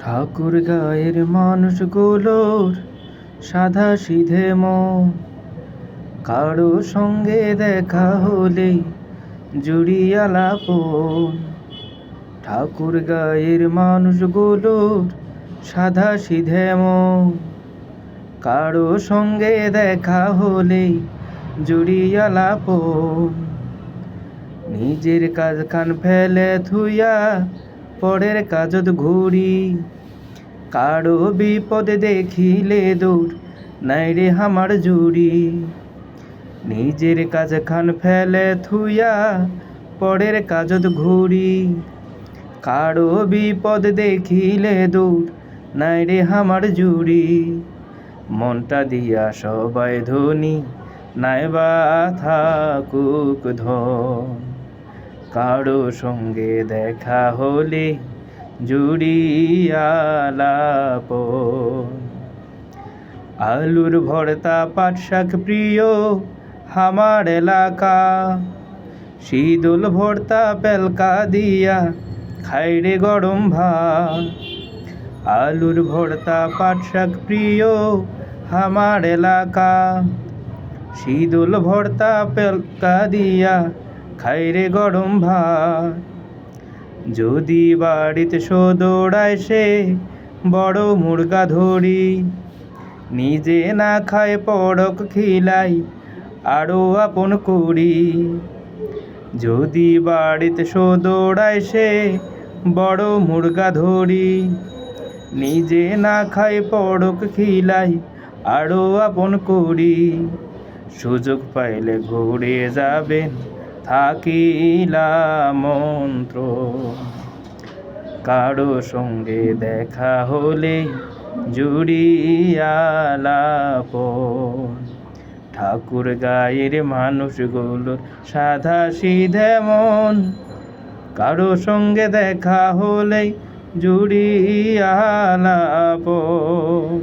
ঠাকুর গায়ের মানুষগুলোর সাদা সিধে মন, কারো সঙ্গে দেখা হলেই জুড়িয়া লাপন। ঠাকুর গায়ের মানুষগুলোর সাদা সিধে মন, কারো সঙ্গে দেখা হলেই জুড়িয়া লাপন। নিজের কাজ খান ফেলে থুইয়া পরের কাজত ঘুরি, কারো বিপদ দেখিলে দৌড় নাই রে আমার জুড়ি। নিজের কাজ খান ফেলে থুইয়া পরের কাজত ঘুরি, কারো বিপদ দেখিলে দৌড় নাই রে আমার জুড়ি। মনটা দিয়া সবাই ধনী নাইবা থাকুক ধন, কারো সঙ্গে দেখা হলে জুড়িয়া লাপন। আলুর ভর্তা পাট শাক প্রিয় আমার এলাকা, শীতল ভর্তা পেলকা দিয়া খাই রে গরম ভাত। আলুর ভর্তা পাট শাক প্রিয় আমার এলাকা, শীতল ভর্তা পেলকা দিয়া খাই রে গরম ভাত। যদি বাড়িতে সদৌড়ায় সে বড় মুরগা ধরি, নিজে না খায় পরক খিলাই আরো আপন করি। যদি বাড়িতে সদৌড়ায় সে বড় মুরগা ধরি, নিজে না খায় পরক খিলাই আরো আপন করি। সুযোগ পাইলে ঘুরে যাবেন থাকিলা মন্ত্র, কারো সঙ্গে দেখা হলে জুড়িয়া লাপন। ঠাকুর গায়ের মানুষগুলোর সাদা সিধে মন, কারো সঙ্গে দেখা হলে জুড়িয়া লাপন।